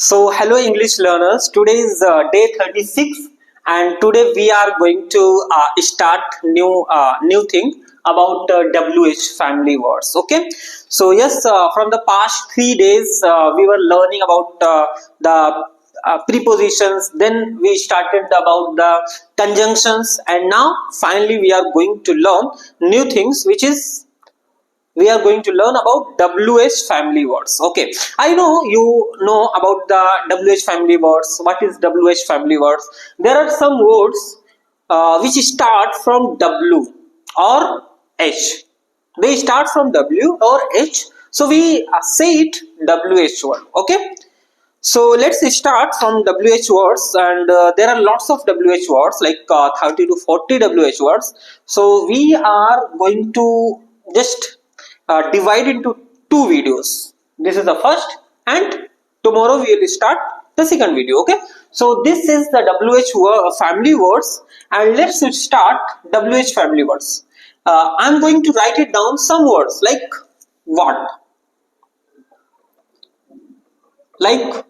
So, hello English learners. Today is day 36, and today we are going to start new thing about WH family words. Okay. So yes, from the past 3 days we were learning about the prepositions. Then we started about the conjunctions, and now finally we are going to learn new things, which is we are going to learn about WH family words. Okay, I know you know about the WH family words. What is WH family words? There are some words which start from W or H. They start from W or H, so we say it WH word. Okay, so let's start from WH words, and there are lots of WH words, like 30 to 40 WH words. So we are going to just divide into two videos. This is the first, and tomorrow we will start the second video. Okay, so this is the family words, and let's start WH family words. I'm going to write it down some words like what, when,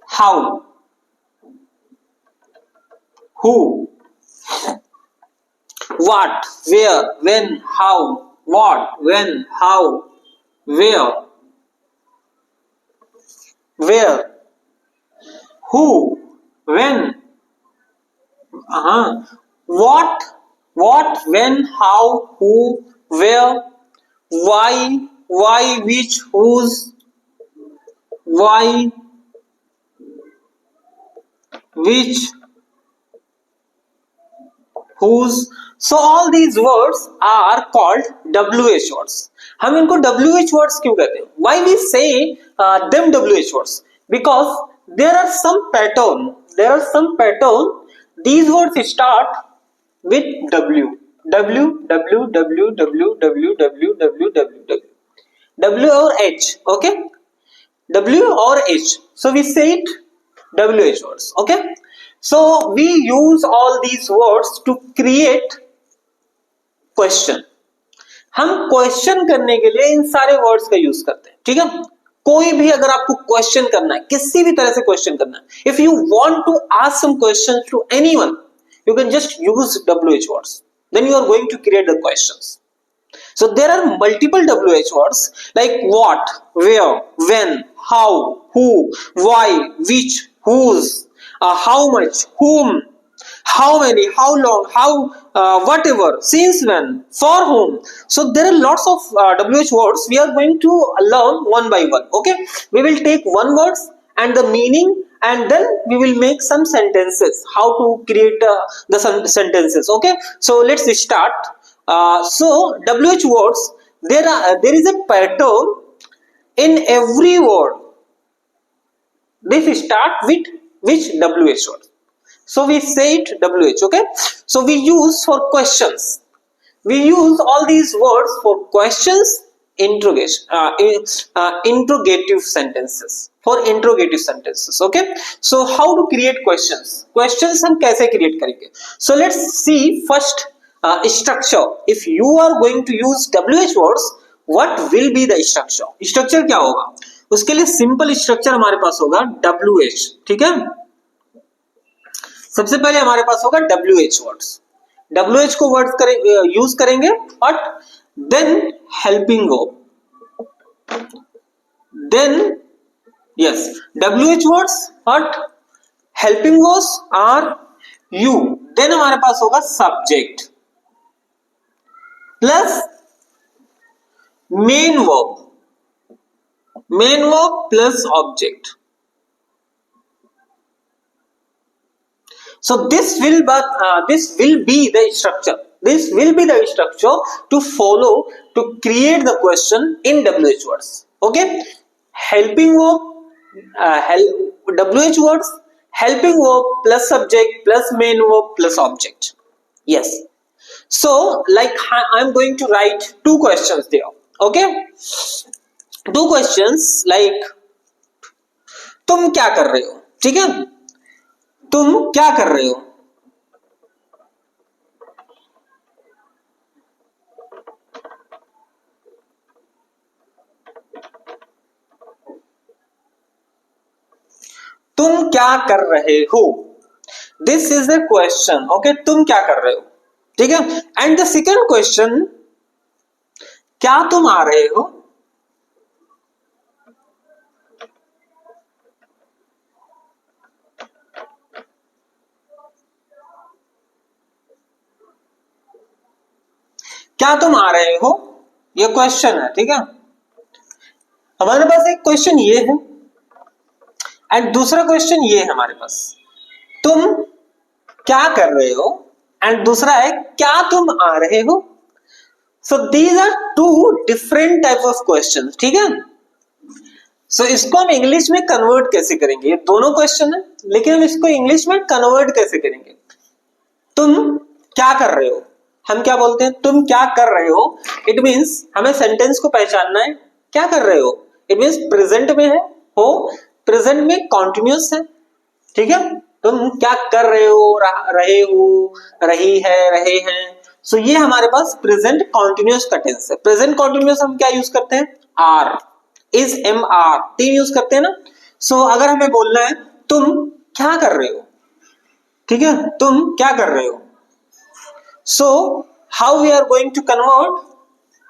how, who, what, where, when, how, what, when, how, where, who, when, what, when, how, who, where, why, which, whose, why, which, whose. So all these words are called WH words. हम इनको WH words क्यों कहते हैं? Why we say them WH words? Because there are some pattern. These words start with W. W or H. Okay. W or H. So we say it WH words. Okay. So we use all these words to create question. हम question करने के लिए इन सारे words का use करते हैं. ठीक है, कोई भी अगर आपको क्वेश्चन करना है, किसी भी तरह से क्वेश्चन करना है, if you want to ask some question to anyone, you can just use WH words. Then you are going to create the questions. So there are multiple WH words like what, where, when, how, who, why, which, whose, how much, whom, how many, how long, how, whatever, since when, for whom. So there are lots of WH words. We are going to learn one by one. Okay, we will take one words and the meaning, and then we will make some sentences, how to create the sentences. Okay, so let's start. So WH words, there is a pattern in every word. This start with which WH word? So we say it WH. Okay, so we use for questions. We use all these words for questions, interrogative sentences. For interrogative sentences. Okay, so how to create questions? Questions हम कैसे create करेंगे? So let's see first structure. If you are going to use WH words, what will be the structure? Structure क्या होगा? उसके लिए simple structure हमारे पास होगा WH. ठीक है, सबसे पहले हमारे पास होगा WH वर्ड्स. WH को वर्ड्स यूज करेंगे, but then helping verb. Then yes, WH words but helping verbs are you. Then हमारे पास होगा subject plus main verb plus object. So this will be the structure. This will be the structure to follow to create the question in WH words. Okay, helping verb, WH words, helping verb plus subject plus main verb plus object. Yes, so like I'm going to write two questions there. Okay, two questions like तुम क्या कर रहे हो. ठीक है, तुम क्या कर रहे हो. तुम क्या कर रहे हो, this is the question. Okay, तुम क्या कर रहे हो, ठीक है। एंड द सेकंड क्वेश्चन, क्या तुम आ रहे हो, क्या तुम आ रहे हो, ये क्वेश्चन है, ठीक है। हमारे पास एक क्वेश्चन ये है एंड दूसरा क्वेश्चन ये है हमारे पास, तुम क्या कर रहे हो, एंड दूसरा है क्या तुम आ रहे हो। So these are two different type of question, ठीक है। सो इसको हम इंग्लिश में कन्वर्ट कैसे करेंगे, ये दोनों क्वेश्चन है लेकिन हम इसको इंग्लिश में कन्वर्ट कैसे करेंगे। तुम क्या कर रहे हो, हम क्या बोलते हैं, तुम क्या कर रहे हो। इट मीन्स हमें सेंटेंस को पहचानना है, क्या कर रहे हो, इट मीन्स प्रेजेंट में है, हो प्रेजेंट में कॉन्टिन्यूस है, ठीक है। तुम क्या कर रहे हो, रहे हो, रही है, रहे हैं। सो ये हमारे पास प्रेजेंट कॉन्टिन्यूस का टेंस है। प्रेजेंट कॉन्टिन्यूस हम क्या यूज करते हैं, आर, इज, एम, आर, तीन यूज करते हैं ना। सो अगर हमें बोलना है तुम क्या कर रहे हो, ठीक है, तुम क्या कर रहे हो। So how we are going to convert,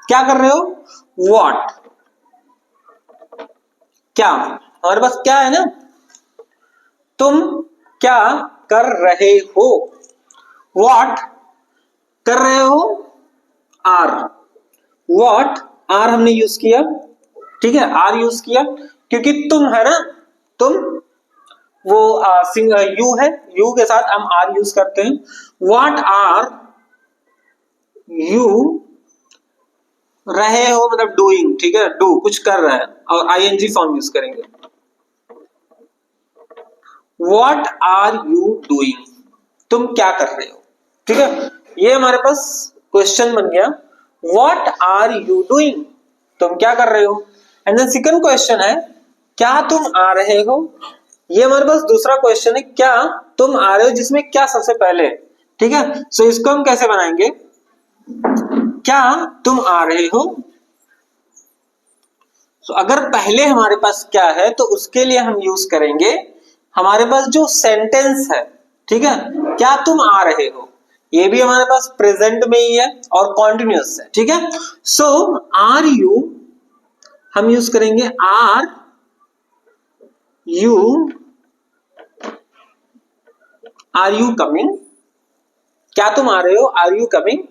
क्या कर रहे हो, व्हाट, क्या, हमारे पास क्या है ना, तुम क्या कर रहे हो, व्हाट कर रहे हो, आर, व्हाट, आर हमने यूज किया, ठीक है, आर यूज किया क्योंकि तुम है ना, तुम वो यू है, यू के साथ हम आर यूज करते हैं। व्हाट आर यू रहे हो, मतलब डूइंग, ठीक है, डू कुछ कर रहा है और आईएनजी फॉर्म यूज करेंगे। व्हाट आर यू डूइंग, तुम क्या कर रहे हो, ठीक है। ये हमारे पास क्वेश्चन बन गया, व्हाट आर यू डूइंग, तुम क्या कर रहे हो। एंड देन सेकंड क्वेश्चन है, क्या तुम आ रहे हो। ये हमारे पास दूसरा क्वेश्चन है, क्या तुम आ रहे हो, जिसमें क्या सबसे पहले, ठीक है। सो इसको हम कैसे बनाएंगे, क्या तुम आ रहे हो। तो अगर पहले हमारे पास क्या है तो उसके लिए हम यूज करेंगे हमारे पास जो सेंटेंस है, ठीक है, क्या तुम आ रहे हो, ये भी हमारे पास प्रेजेंट में ही है और कॉन्टिन्यूअस है, ठीक है। सो आर यू हम यूज करेंगे, आर यू कमिंग, क्या तुम आ रहे हो, are you coming.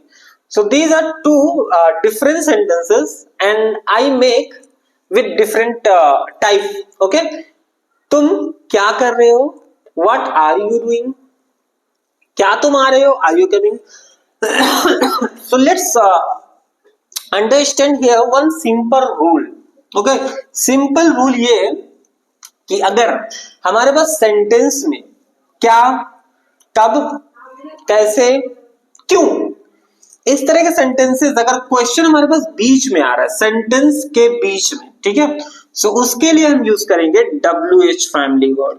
So these are two different sentences and I make with different type. Okay, तुम क्या कर रहे हो, what are you doing, क्या तुम आ रहे हो, are you coming. So let's understand here one simple rule. Okay, simple rule ये कि अगर हमारे पास सेंटेंस में क्या, कब, कैसे, क्यों, इस तरह के सेंटेंसेस अगर क्वेश्चन हमारे पास बीच में आ रहा है, सेंटेंस के बीच में, ठीक है, सो उसके लिए हम यूज करेंगे WH family word,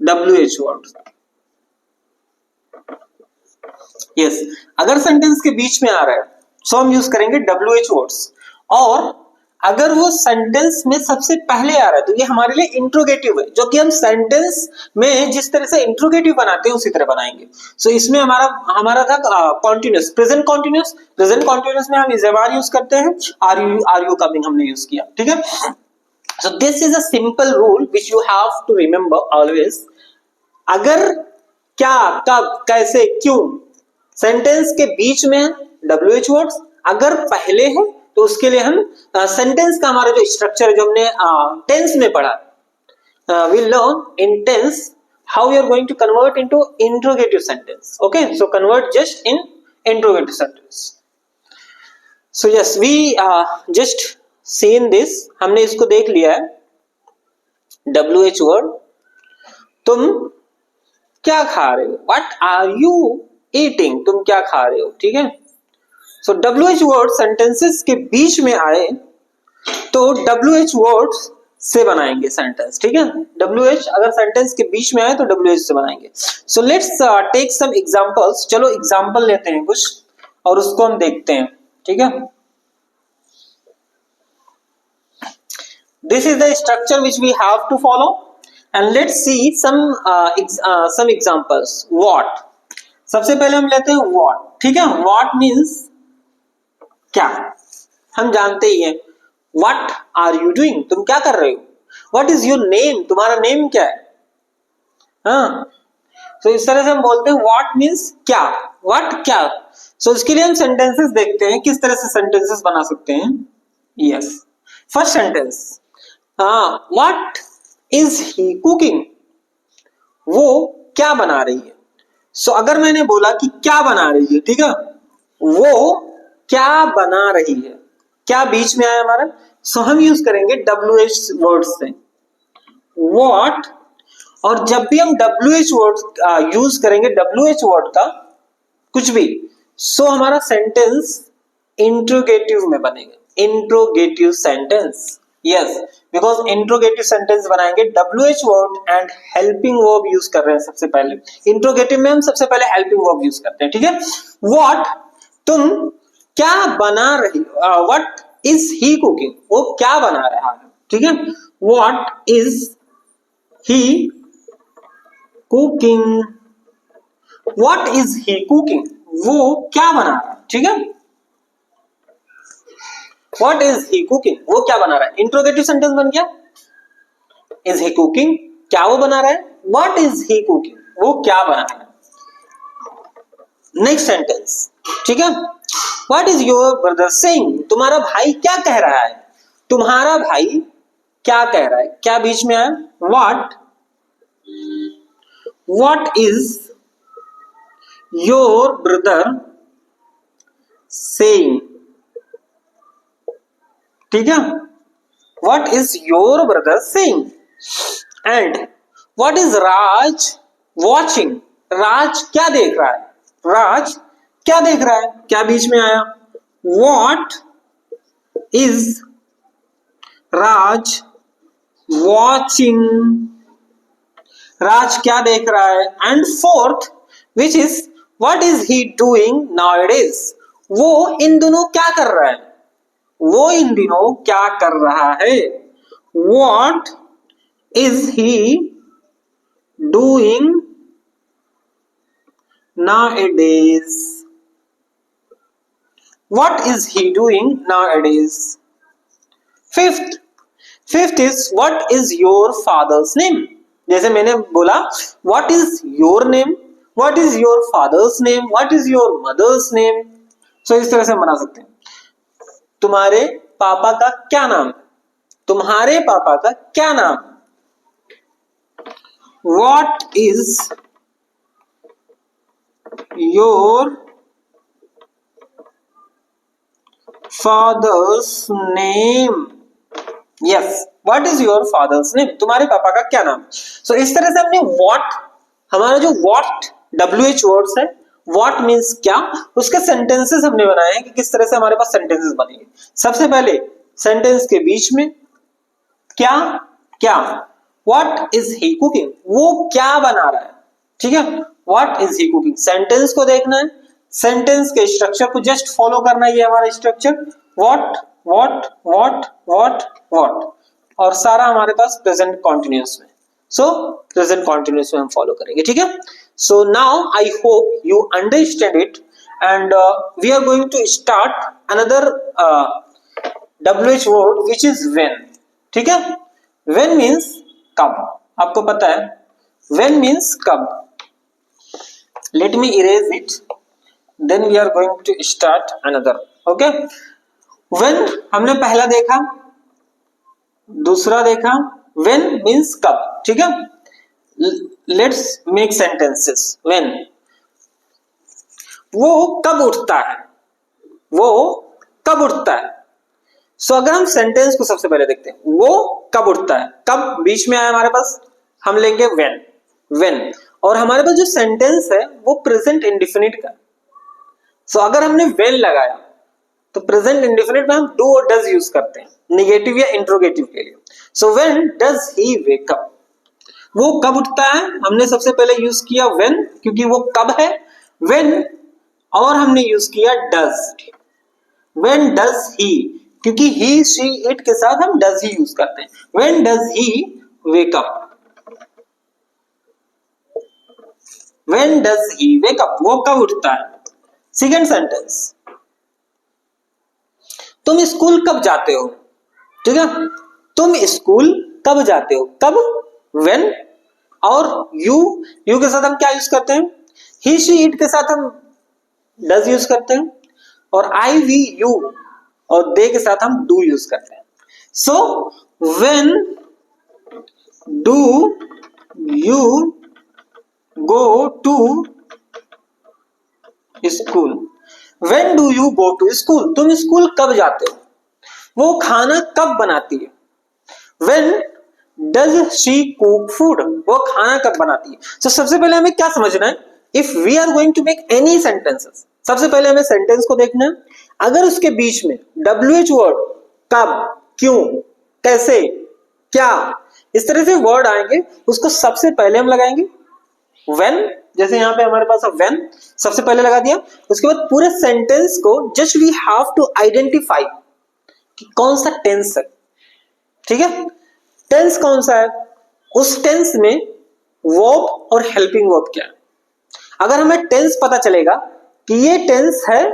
WH word. Yes, अगर सेंटेंस के बीच में आ रहा है सो हम यूज करेंगे WH वर्ड्स, और अगर वो सेंटेंस में सबसे पहले आ रहा है तो ये हमारे लिए इंट्रोगेटिव है, जो कि हम सेंटेंस में जिस तरह से इंट्रोगेटिव बनाते हैं उसी तरह बनाएंगे। सो इसमें हमारा था continuous, present continuous, present continuous में हम इज एम आर यूज करते हैं, आर यू कमिंग हमने यूज किया, ठीक है। So this is a simple rule which you have to remember always. अगर क्या, कब, कैसे, क्यों सेंटेंस के बीच में WH वर्ड्स, अगर पहले है तो उसके लिए हम सेंटेंस का हमारा जो स्ट्रक्चर जो हमने टेंस में पढ़ा, we learn in tense how you are going to convert into interrogative sentence. Okay, so convert just in interrogative sentence. So yes, we just seen this, हमने इसको देख लिया है, WH वर्ड, तुम क्या खा रहे हो, व्हाट आर यू ईटिंग, तुम क्या खा रहे हो, ठीक है। सो WH वर्ड सेंटेंसेस के बीच में आए तो WH वर्ड्स से बनाएंगे सेंटेंस, ठीक है। WH अगर सेंटेंस के बीच में आए तो WH से बनाएंगे। So let's take some examples, चलो एग्जांपल लेते हैं कुछ और उसको हम देखते हैं, ठीक है। This is the structure which we have to follow. And let's see some examples. What, सबसे पहले हम लेते हैं व्हाट. ठीक है, व्हाट मीन्स क्या, हम जानते ही हैं. व्हाट आर यू डूइंग, तुम क्या कर रहे हो. व्हाट इज योर नेम, तुम्हारा नेम क्या है. हाँ, तो इस तरह से हम बोलते हैं व्हाट मीन्स क्या. व्हाट क्या. सो इसके लिए हम सेंटेंसेस देखते हैं किस तरह से सेंटेंसेस बना सकते हैं. Yes, first sentence, what is he cooking, वो क्या बना रही है. सो अगर मैंने बोला कि क्या बना रही है, ठीक है, वो क्या बना रही है, क्या बीच में आया हमारा. सो हम यूज करेंगे WH वर्ड से, व्हाट. और जब भी हम WH वर्ड यूज करेंगे, WH वर्ड का कुछ भी, सो हमारा सेंटेंस इंट्रोगेटिव में बनेगा. Interrogative sentence. Yes, because interrogative sentence बनाएंगे WH word and helping verb use कर रहे हैं सबसे पहले. इंट्रोगेटिव में हम सबसे पहले हेल्पिंग वर्ब यूज करते हैं. ठीक है, व्हाट, तुम क्या बना रही हो. व्हाट इज ही कुकिंग, वो क्या बना रहा है. ठीक है, what is he cooking. What is he cooking, वो क्या बना रहा है. ठीक है, व्हाट इज ही कुकिंग, वो क्या बना रहा है. इंट्रोगेटिव सेंटेंस बन गया. इज ही कुकिंग, क्या वो बना रहा है. व्हाट इज ही कुकिंग, वो क्या बना रहा है. Next sentence. ठीक है, what is your brother saying, तुम्हारा भाई क्या कह रहा है. तुम्हारा भाई क्या कह रहा है, क्या बीच में आया. What is your brother saying. ठीक है, what is your brother saying. And what is Raj watching, Raj क्या देख रहा है. राज क्या देख रहा है, क्या बीच में आया. What is Raj watching, Raj क्या देख रहा है. And fourth which is what is he doing nowadays, वो इन दिनों क्या कर रहा है. वो इन दिनों क्या कर रहा है. What is he doing nowadays, what is he doing nowadays. fifth is what is your father's name. जैसे मैंने बोला what is your name, what is your father's name, what is your mother's name. so इस तरह से बना सकते हैं. तुम्हारे पापा का क्या नाम, तुम्हारे पापा का क्या नाम. what is your father's name. yes, what is your father's name, तुम्हारे पापा का क्या नाम. so इस तरह से हमने what, हमारा जो what WH वर्ड्स है, what means क्या, उसके सेंटेंसेस हमने बनाए हैं कि किस तरह से हमारे पास सेंटेंसेस बनेंगे. सबसे पहले सेंटेंस के बीच में क्या क्या. what is he cooking, वो क्या बना रहा है. ठीक है, what is he cooking. Sentence को देखना है, सेंटेंस के स्ट्रक्चर को जस्ट फॉलो करना है. ये हमारा structure what what what what what, और सारा हमारे पास प्रेजेंट कॉन्टिन्यूअस में. सो प्रेजेंट कॉन्टिन्यूअस में हम फॉलो करेंगे. ठीक है, so now I hope you understand it and we are going to start another WH word which is when. ठीक है, व्हेन मीन्स कब, आपको पता है व्हेन मीन्स कब. let me erase it, then we are going to start another. okay, when हमने पहला देखा, दूसरा देखा. when means कब. ठीक है, let's make sentences. when, वो कब उठता है, वो कब उठता है. सो अगर हम सेंटेंस को सबसे पहले देखते हैं, वो कब उठता है, कब बीच में आया हमारे पास, हम लेंगे when. और हमारे पास जो सेंटेंस है वो प्रेजेंट इंडेफिनिट का. सो अगर हमने when लगाया तो प्रेजेंट इंडेफिनिट में हम डू और डज यूज करते हैं निगेटिव या इंट्रोगेटिव के लिए. सो when does he wake up, वो कब उठता है, हमने सबसे पहले यूज किया when क्योंकि वो कब है. when, और हमने यूज किया does. when does he, क्योंकि he she it के साथ हम does ही यूज करते हैं. when does he wake up. When does he wake up, वो कब उठता है। सेकेंड सेंटेंस, तुम स्कूल कब जाते हो, ठीक है, तुम स्कूल कब जाते हो, कब, व्हेन। और यू के साथ हम क्या यूज करते हैं, ही शी इट के साथ हम डज यूज करते हैं, और आई वी यू और दे के साथ हम डू यूज करते हैं। So when do you go to school, when do you go to school, तुम स्कूल कब जाते हो, वो खाना कब बनाती है। When does she cook food, वो खाना कब बनाती है। तो सबसे पहले हमें क्या समझना है, if we are going to make any sentences, सबसे पहले हमें सेंटेंस को देखना है, अगर उसके बीच में WH वर्ड, कब, क्यों, कैसे, क्या, इस तरह से वर्ड आएंगे, उसको सबसे पहले हम लगाएंगे व्हेन। जैसे यहां पे हमारे पास व्हेन सबसे पहले लगा दिया, उसके बाद पूरे सेंटेंस को just we have to identify कि कौन सा टेंस है, ठीक है, टेंस कौन सा है, उस टेंस में वर्ब और हेल्पिंग वर्ब क्या है। अगर हमें टेंस पता चलेगा कि ये टेंस है,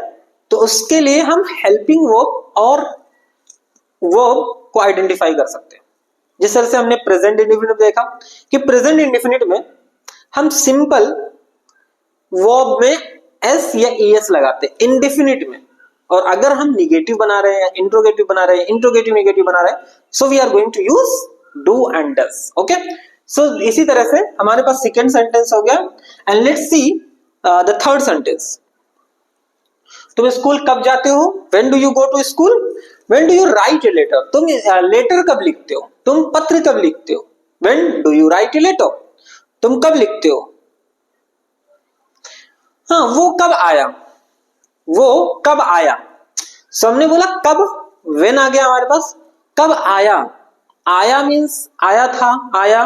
तो उसके लिए हम हेल्पिंग वर्ब और वर्ब को आइडेंटिफाई कर सकते हैं। जिस तरह से हमने प्रेजेंट इंडेफिनिट देखा कि प्रेजेंट इंडेफिनिट में हम सिंपल वर्ब में एस या ईएस लगाते हैं, इंडेफिनिट में, और अगर हम निगेटिव बना रहे हैं, इंट्रोगेटिव बना रहे हैं, इंट्रोगेटिव निगेटिव बना रहे हैं, so we are going to use do and does. Okay, so इसी तरह से हमारे पास सेकेंड सेंटेंस हो गया। And let's see the third sentence, तुम स्कूल कब जाते हो, when do you go to school, when do you write a letter, तुम लेटर कब लिखते हो, तुम पत्र कब लिखते हो, when do you write a letter, तुम कब लिखते हो। हाँ, वो कब आया, वो कब आया, सो हमने बोला कब, व्हेन आ गया हमारे पास, कब आया, आया मीन्स आया था, आया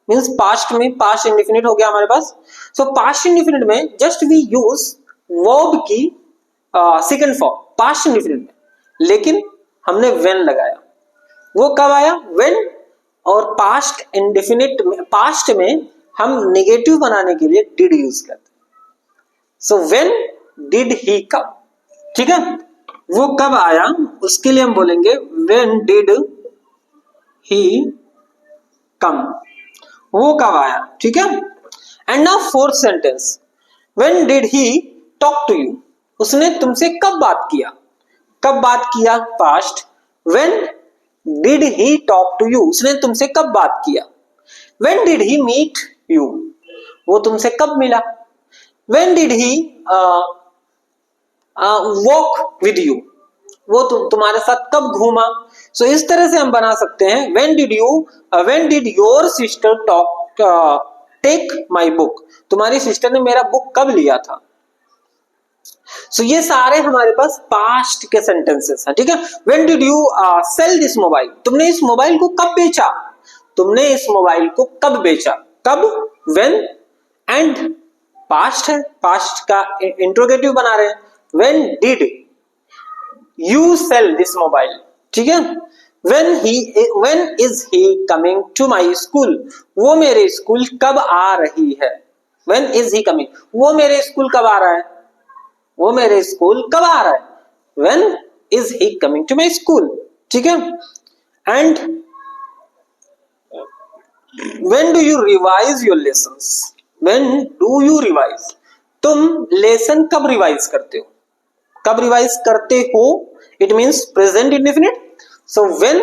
मीन्स पास्ट में, पास्ट इंडेफिनिट हो गया हमारे पास। सो पास्ट इंडेफिनिट में जस्ट वी यूज वर्ब की सेकंड फॉर्म पास्ट इंडेफिनिट में, लेकिन हमने व्हेन लगाया, वो कब आया, व्हेन, और पास्ट इंडेफिनिट में, पास्ट में हम नेगेटिव बनाने के लिए डिड यूज करते हैं। सो व्हेन डिड ही कम, ठीक है, वो कब आया, उसके लिए हम बोलेंगे व्हेन डिड ही कम, वो कब आया, ठीक है। And now fourth sentence, when did he talk to you, उसने तुमसे कब बात किया, कब बात किया, past, when did he talk to you, उसने तुमसे कब बात किया। When did he meet you, वो तुमसे कब मिला। When did he walk with you, वो तुम्हारे साथ कब घूमा। सो इस तरह से हम बना सकते हैं when did your sister take my book, तुम्हारी सिस्टर ने मेरा बुक कब लिया था। सो ये सारे हमारे पास पास्ट के सेंटेंसेस हैं, ठीक है। When did you sell this mobile, तुमने इस मोबाइल को कब बेचा, तुमने इस मोबाइल को कब बेचा, कब, व्हेन, एंड पास्ट है, पास्ट का इंट्रोगेटिव बना रहे हैं, when did you sell this mobile, ठीक है। When is he coming to my school, वो मेरे स्कूल कब आ रही है। व्हेन इज ही कमिंग, वो मेरे स्कूल कब आ रहा है, वो मेरे स्कूल कब आ रहा है, when is he coming to my school, ठीक है। And when do you revise your lessons, when do you revise, तुम लेसन कब रिवाइज करते हो, कब रिवाइज करते हो, it means present indefinite. So when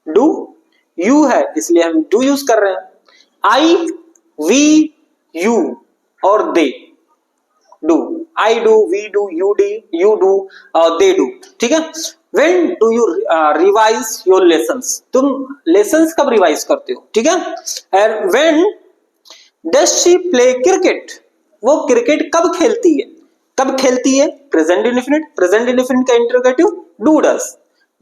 do you है, इसलिए हम डू यूज कर रहे हैं, आई, वी, यू और they do, I do, we do, you do, they do, ठीक है। When do you revise your lessons, तुम लेसन्स कब रिवाइज करते हो, ठीक है। And when does she play cricket, वो क्रिकेट कब खेलती है, कब खेलती है, प्रेजेंट इंडेफिनिट, प्रेजेंट इंडेफिनिट का इंट्रोगेटिव डू डज,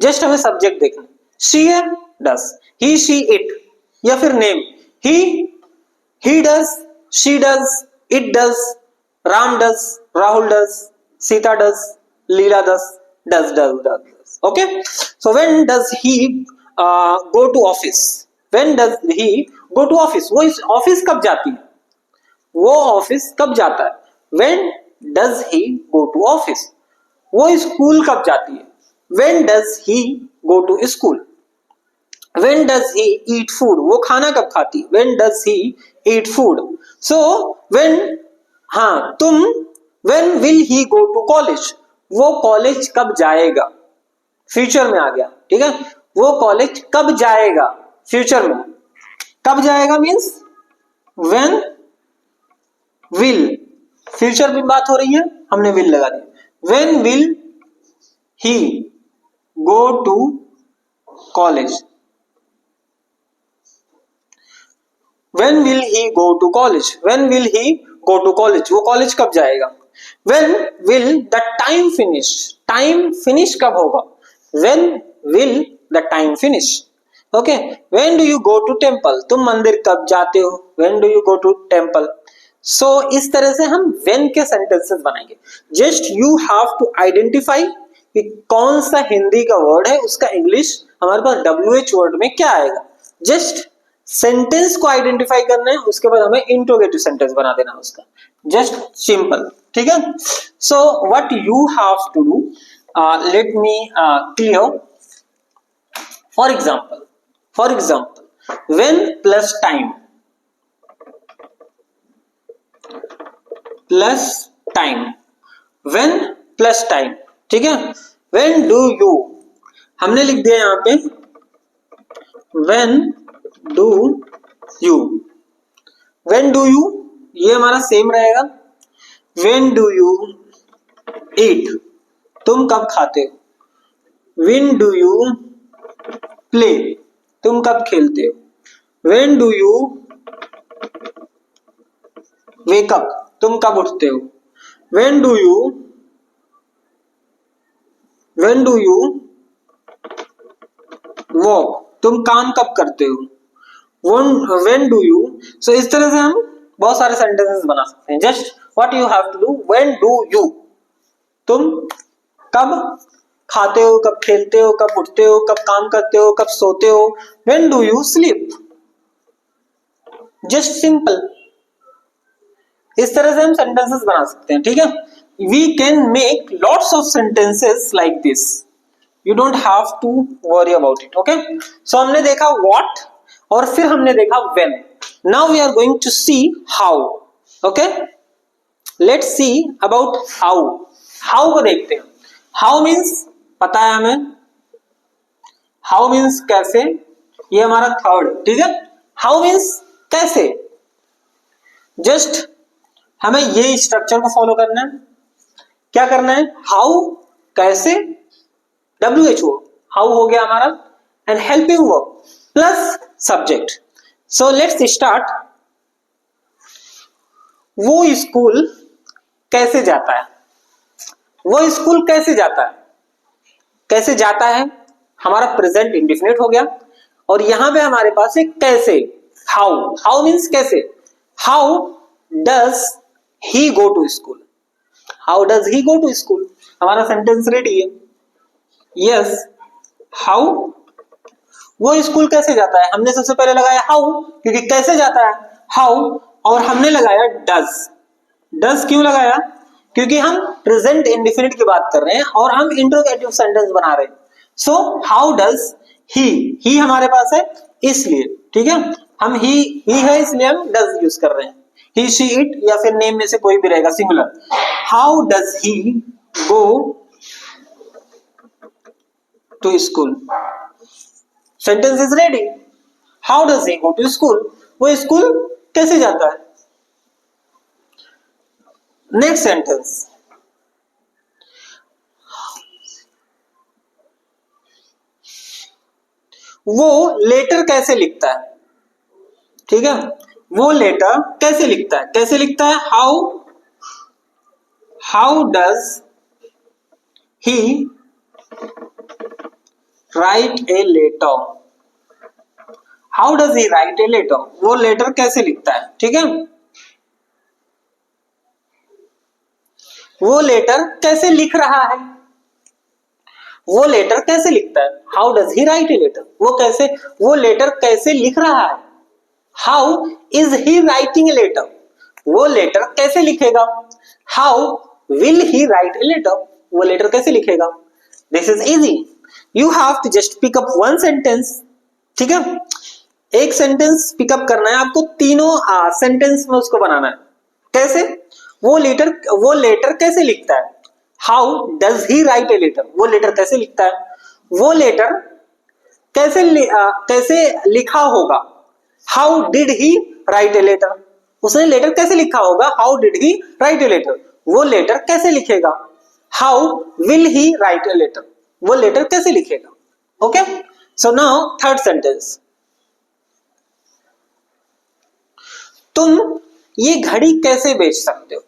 जस्ट हमें सब्जेक्ट देखना, शी है, डज, ही, शी, इट, या फिर name, he does, she does, it does, Ram does, Rahul does, Sita does, Leela does, does, okay. So when does he go to office, when does he go to office, वो इस office कब जाती है, वो office कब जाता है? When does he go to office? वो स्कूल कब जाती है? When does he go to school? When does he eat food? वो खाना कब खाती है? When does he eat food? So when, हाँ तुम, when will he go to college? वो कॉलेज कब जाएगा? फ्यूचर में आ गया, ठीक है। वो कॉलेज कब जाएगा? फ्यूचर में। कब जाएगा मीन्स when will, फ्यूचर में बात हो रही है, हमने will लगा दिया। When will he go to college? When will he go to college? When will he go to college? वो कॉलेज कब जाएगा? When will the time finish? Time finish कब होगा? When will the time finish? Okay. When do you go to temple? तुम मंदिर कब जाते हो? When do you go to temple? So इस तरह से हम when के sentences बनाएंगे। Just you have to identify कि कौन सा हिंदी का वर्ड है, उसका इंग्लिश हमारे पास WH वर्ड में क्या आएगा। जस्ट सेंटेंस को आइडेंटिफाई करना है, उसके बाद हमें इंट्रोगेटिव सेंटेंस बना देना उसका, जस्ट सिंपल, ठीक है। So what you have to do, let me clear. For example when plus time, when plus time, ठीक है। व्हेन डू यू, हमने लिख दिया यहां पे when do you, when do you ये हमारा सेम रहेगा। व्हेन डू यू ईट, तुम कब खाते हो। व्हेन डू यू प्ले, तुम कब खेलते हो। When do you wake up, तुम कब उठते हो। व्हेन डू यू वॉक, तुम काम कब करते हो। When do you, so इस तरह से हम बहुत सारे सेंटेंसेस बना सकते हैं। Just what you have to do, when do you, तुम कब खाते हो, कब खेलते हो, कब उठते हो, कब काम करते हो, कब सोते हो। When do you sleep, just simple. इस तरह से हम सेंटेंसेस बना सकते हैं, ठीक है। We can make lots of sentences like this, you don't have to worry about it, okay. So हमने देखा व्हाट और फिर हमने देखा when. Now we are going to see how. Okay? Let's see about how. How को देखते हैं। How means पता है हमें, how means कैसे, ये हमारा थर्ड, ठीक है। How means कैसे, जस्ट हमें ये स्ट्रक्चर को फॉलो करना है। क्या करना है, how कैसे, WHO, how हो गया हमारा, and helping verb plus subject. So let's start. वो स्कूल कैसे जाता है, वो स्कूल कैसे जाता है, कैसे जाता है हमारा प्रेजेंट इंडेफिनिट हो गया। और यहां पे हमारे पास है कैसे, हाउ, हाउ मीन्स कैसे। How does he go to school, how does he go to school, हमारा सेंटेंस रेडी है। यस, हाउ, वो स्कूल कैसे जाता है, हमने सबसे पहले लगाया हाउ क्योंकि कैसे जाता है हाउ, और हमने लगाया डज। डज क्यों लगाया, क्योंकि हम प्रेजेंट इंडेफिनिट की बात कर रहे हैं और हम इंट्रोगेटिव सेंटेंस बना रहे हैं। सो हाउ डज ही हमारे पास है इसलिए, ठीक है। हम ही है इसलिए हम डज यूज कर रहे हैं। ही, शी, इट या फिर नेम में से कोई भी रहेगा singular. How does he go to school, sentence is ready. How does he go to school, वो स्कूल कैसे जाता है। नेक्स्ट सेंटेंस, वो लेटर कैसे लिखता है, ठीक है। वो लेटर कैसे लिखता है, कैसे लिखता है, how does he write a letter, how does he write a letter, वो लेटर कैसे लिखता है, ठीक है। वो लेटर कैसे लिख रहा है, वो लेटर कैसे लिखता है, how does he write a letter, वो लेटर कैसे लिख रहा है। How is he writing a letter, वो लेटर कैसे लिखेगा? How will he write a letter? वो लेटर कैसे लिखेगा? This is easy, you have to just pick up one sentence, ठीक है, एक सेंटेंस पिकअप करना है आपको, तीनों सेंटेंस में उसको बनाना है। कैसे? वो लेटर कैसे लिखता है? How does he write a letter? वो लेटर कैसे लिखता है? वो लेटर कैसे लिखा होगा? How did he write a letter? उसने लेटर कैसे लिखा होगा? How did he write a letter? वो लेटर कैसे लिखेगा? How will he write a letter? वो लेटर कैसे लिखेगा? Okay, so now third sentence, तुम ये घड़ी कैसे बेच सकते हो?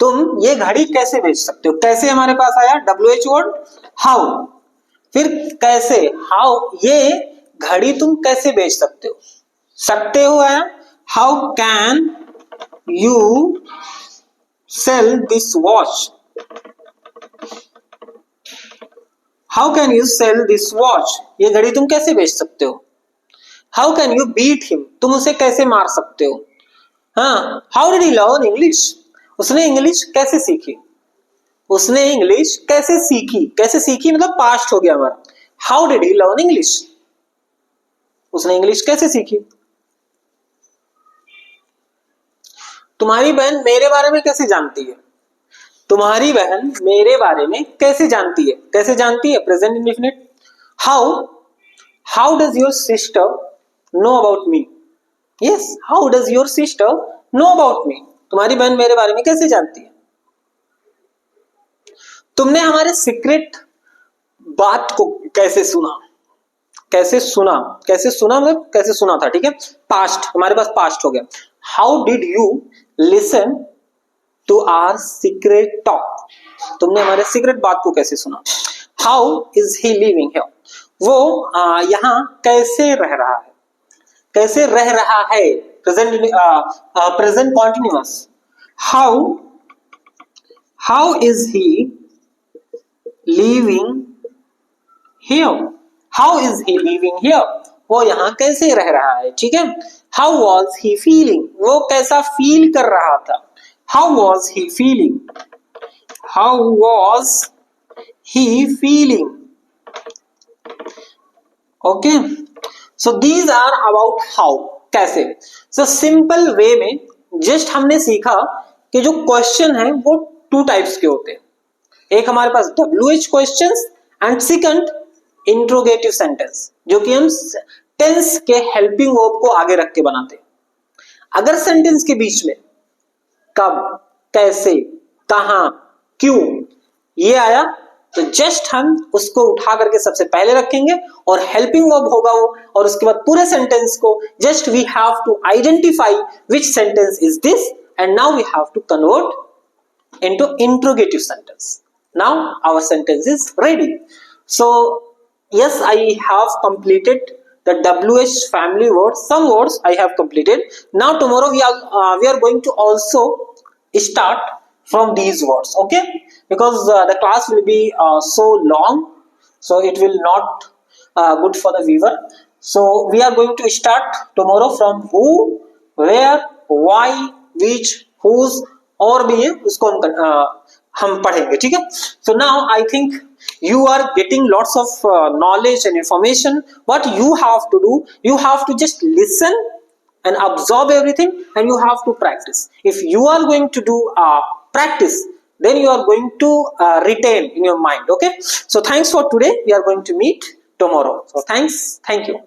तुम ये घड़ी कैसे बेच सकते हो? कैसे हमारे पास आया WH वर्ड, हाउ, फिर कैसे, हाउ, ये घड़ी तुम कैसे बेच सकते हो? सकते हो आया, how can you sell this watch? How can you sell this watch? ये घड़ी तुम कैसे बेच सकते हो? How can you beat him? तुम उसे कैसे मार सकते हो? हाँ, how did he learn English? उसने इंग्लिश कैसे सीखी? उसने इंग्लिश कैसे सीखी? कैसे सीखी मतलब पास्ट हो गया हमारा। How did he learn English? उसने इंग्लिश कैसे सीखी? तुम्हारी बहन मेरे बारे में कैसे जानती है? तुम्हारी बहन मेरे बारे में कैसे जानती है? कैसे जानती है? Present indefinite. How does your sister know about me? Yes, how does your sister know about me? तुम्हारी बहन मेरे बारे में कैसे जानती है? तुमने हमारे सीक्रेट बात को कैसे सुना? कैसे सुना? कैसे सुना मतलब कैसे सुना था, ठीक है, पास्ट, हमारे पास पास्ट हो गया। How did you listen to our secret talk? तुमने हमारे सीक्रेट बात को कैसे सुना? How is he living here? वो यहाँ कैसे रह रहा है? कैसे रह रहा है? Present continuous. How is he living here? How is he living here? वो यहाँ कैसे रह रहा है, ठीक है। How was he feeling? वो कैसा फील कर रहा था? How was he feeling? How was he feeling? Okay, so these are about how, कैसे। सो सिंपल वे में जस्ट हमने सीखा कि जो क्वेश्चन है वो टू टाइप्स के होते हैं, एक हमारे पास WH questions and second interrogative sentence, जो कि हम टेंस के हेल्पिंग वर्ब को आगे रख के बनाते हैं। अगर सेंटेंस के बीच में कब, कैसे, कहां, क्यों ये आया तो जस्ट हम उसको उठा करके सबसे पहले रखेंगे और हेल्पिंग वर्ब होगा वो, और उसके बाद पूरे सेंटेंस को just we have to identify which sentence is this and now we have to convert into interrogative sentence. Now our sentence is ready. So yes, I have completed the WH family words. Some words I have completed. Now tomorrow we are going to also start from these words, okay, because the class will be so long, so it will not good for the viewer. So we are going to start tomorrow from who, where, why, which, whose, और भी है उसको हम पढ़ेंगे, ठीक है। So now I think you are getting lots of knowledge and information. What you have to do, you have to just listen and absorb everything, and you have to practice. If you are going to do practice, then you are going to retain in your mind, okay. So thanks for today. We are going to meet tomorrow. So thank you.